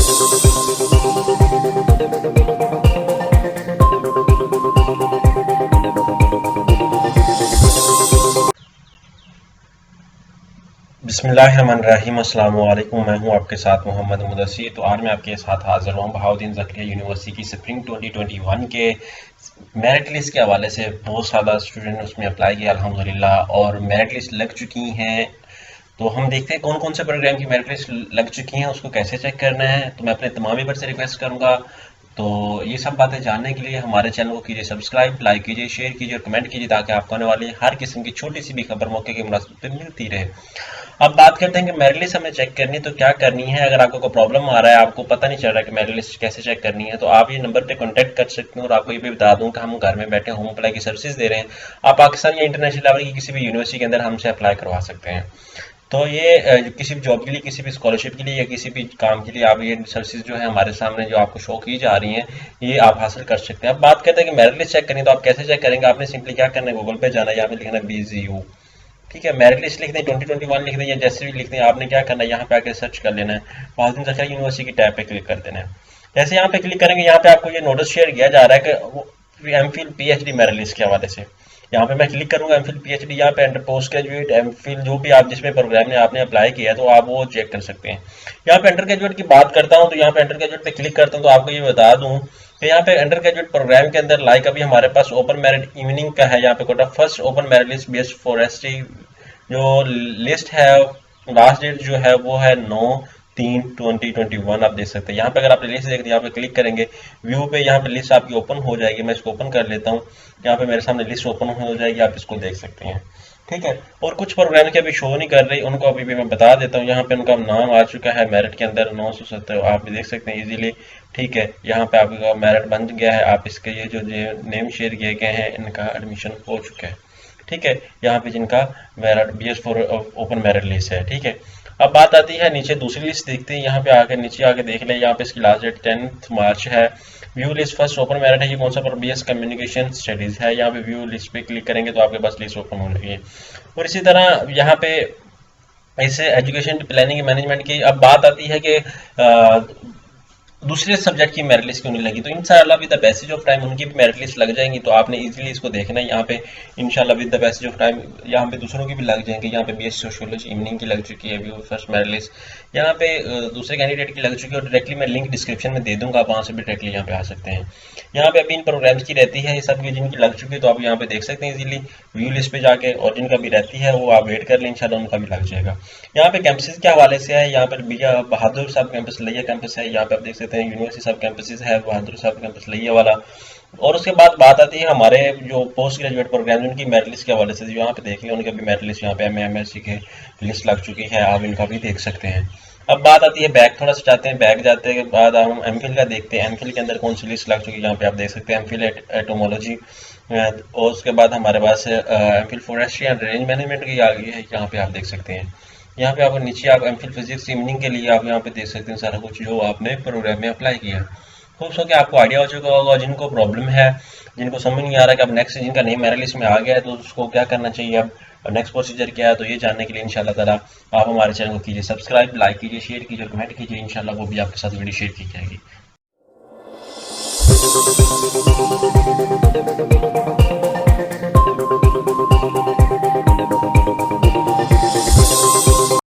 बिस्मिल्लाहिर्रहमानिर्रहीम। अस्सलाम वालेकुम। मैं हूं आपके साथ मोहम्मद मुदस्सिर। तो आज मैं आपके साथ हाजिर हूं बहाउद्दीन ज़करिया यूनिवर्सिटी की स्प्रिंग 2021 के मेरिट लिस्ट के हवाले से। बहुत ज़्यादा स्टूडेंट ने उसमें अप्लाई किया अल्हम्दुलिल्लाह, और मेरिट लिस्ट लग चुकी हैं। तो हम देखते हैं कौन कौन से प्रोग्राम की मेरिट लिस्ट लग चुकी हैं, उसको कैसे चेक करना है। तो मैं अपने तमाम व्यूअर्स से रिक्वेस्ट करूंगा, तो ये सब बातें जानने के लिए हमारे चैनल को कीजिए सब्सक्राइब, लाइक कीजिए, शेयर कीजिए और कमेंट कीजिए, ताकि आपको आने वाली हर किस्म की छोटी सी भी खबर मौके के मुनासिब पे मिलती रहे। अब बात करते हैं कि मेरिट लिस्ट हमें चेक करनी है तो क्या करनी है। अगर आपको कोई प्रॉब्लम आ रहा है, आपको पता नहीं चल रहा है कि मेरिट लिस्ट कैसे चेक करनी है, तो आप ये नंबर पे कांटेक्ट कर सकते हैं। और आपको ये भी बता दूं कि हम घर में बैठे होम अप्लाई की सर्विसेज दे रहे हैं। आप पाकिस्तान या इंटरनेशनल लेवल की किसी भी यूनिवर्सिटी के अंदर हमसे अप्लाई करवा सकते हैं। तो ये किसी भी जॉब के लिए, किसी भी स्कॉलरशिप के लिए या किसी भी काम के लिए आप ये सर्विसेज जो है हमारे सामने जो आपको शो की जा रही हैं, ये आप हासिल कर सकते हैं। अब बात करते हैं कि मेरिट लिस्ट चेक करनी, तो आप कैसे चेक करेंगे। आपने सिंपली क्या करना है, गूगल पे जाना है, यहाँ पे लिखना है BZU, ठीक है। मेरिट लिस्ट लिख दें, 2021 लिख दें, या जैसे भी लिख दें। आपने क्या करना है, यहाँ पे आके सर्च कर लेना है, बहाउद्दीन ज़करिया यूनिवर्सिटी की टैब पे क्लिक कर देना है। जैसे यहाँ पे क्लिक करेंगे, यहाँ पे आपको ये नोटिस शेयर किया जा रहा है कि एमफिल PhD मेरिट लिस्ट के हवाले से। यहाँ पे मैं क्लिक करूंगा एमफिल PhD, यहाँ पे अंडर पोस्ट ग्रेजुएट एमफिल जो भी आप जिसमें प्रोग्राम में आपने अप्लाई किया है, तो आप वो चेक कर सकते हैं। यहाँ पे अंडर ग्रेजुएट की बात करता हूँ, तो यहाँ पे अंडर ग्रेजुएट पे क्लिक करता हूँ, तो आपको ये बता दूँ कि यहाँ पे अंडर ग्रेजुएट प्रोग्राम के अंदर लाइक अभी हमारे पास ओपन मेरिट इवनिंग का है। यहाँ पे quota first open merit list BS forestry जो लिस्ट है, लास्ट डेट जो है वो है 9/3/2021। आप देख सकते हैं यहाँ पे, अगर आप लिस्ट देखते हैं, यहाँ पे क्लिक करेंगे व्यू पे, यहाँ पे लिस्ट आपकी ओपन हो जाएगी। मैं इसको ओपन कर लेता हूँ, यहाँ पे मेरे सामने लिस्ट ओपन हो जाएगी, आप इसको देख सकते हैं, ठीक है। और कुछ प्रोग्राम के अभी शो नहीं कर रही, उनको अभी भी मैं बता देता हूँ। यहाँ पे उनका नाम आ चुका है मेरिट के अंदर 970, आप भी देख सकते हैं इजीली, ठीक है। यहाँ पे आपका मेरिट बन गया है। आप इसके ये जो नेम शेयर किए गए हैं, इनका एडमिशन हो चुका है, ठीक है। यहाँ पे जिनका merit BS for open merit list है, ठीक है। अब बात आती है नीचे दूसरी लिस्ट देखते हैं। यहाँ पे आके नीचे आके देख लें, यहाँ पे इसकी लास्ट डेट 10 मार्च है। View list first open merit है, ये कौन सा पर BS कम्युनिकेशन स्टडीज है। यहाँ पे व्यू लिस्ट पे क्लिक करेंगे तो आपके पास लिस्ट ओपन हो जाएगी। और इसी तरह यहाँ पे इससे एजुकेशन प्लानिंग मैनेजमेंट की अब बात आती है कि दूसरे सब्जेक्ट की मेरिट लिस्ट क्यों नहीं लगी। तो इंशाल्लाह with the passage of time उनकी भी मेरिट लिस्ट लग जाएंगी, तो आपने इजीली इसको देखना है। यहाँ पे इंशाल्लाह with the passage of time यहाँ पे दूसरों की भी लग जाएंगी। यहाँ पे BS सोशियोलॉजी इवनिंग की लग चुकी है, व्यू फर्स्ट मेरिट लिस्ट। यहाँ पे दूसरे कैंडिडेट की लग चुकी है, और डायरेक्टली मैं लिंक डिस्क्रिप्शन में दे दूंगा, आप वहाँ से भी डायरेक्टली यहाँ पे आ सकते हैं। यहाँ पे अभी इन प्रोग्राम्स की रहती है, ये सब की जिनकी लग चुकी है, तो आप यहाँ पे देख सकते हैं इजीली व्यू लिस्ट पे जाके, और जिनका भी रहती है वो आप वेट कर लें, इंशाल्लाह उनका भी लग जाएगा। यहाँ पे कैंपसेस के हवाले से है, यहाँ पर बहादुर साहब कैंपस लिया कैंपस है, यहाँ पे आप देख सकते हैं यूनिवर्सिटी सब कैंपसेस है, बहादुर साहब कैंपस लिया वाला। और उसके बाद बात आती है हमारे जो पोस्ट ग्रेजुएट प्रोग्राम उनकी मेरिट लिस्ट के हवाले से, जो यहाँ पे देख लें उनकी भी मेरिट लिस्ट यहाँ पे MSc के लिस्ट लग चुकी है, आप इनका भी देख सकते हैं। अब बात आती है बैक, थोड़ा सा चाहते हैं बैक जाते के बाद हम एमफिल का देखते हैं, एमफिल के अंदर कौन सी लिस्ट लग चुकी है। यहाँ पे आप देख सकते हैं एमफिल एटोमोलॉजी, और उसके बाद हमारे पास MPhil forestry and range management की आ गई है, यहाँ पे आप देख सकते हैं। यहाँ पे आपको नीचे आप एमफिल फिजिक्स इवनिंग के लिए आप यहाँ पे देख सकते हैं सारा कुछ जो आपने प्रोग्राम में अप्लाई किया। होप सो कि आपको आइडिया हो चुका होगा। जिनको प्रॉब्लम है, जिनको समझ नहीं आ रहा कि अब नेक्स्ट जिनका नेम मेरिट लिस्ट में आ गया है, तो उसको क्या करना चाहिए, अब नेक्स्ट प्रोसीजर क्या है, तो ये जानने के लिए इंशाल्लाह ताला आप हमारे चैनल को कीजिए सब्सक्राइब, लाइक कीजिए, शेयर कीजिए, कमेंट कीजिए। इंशाल्लाह वो भी आपके साथ वीडियो शेयर की जाएगी।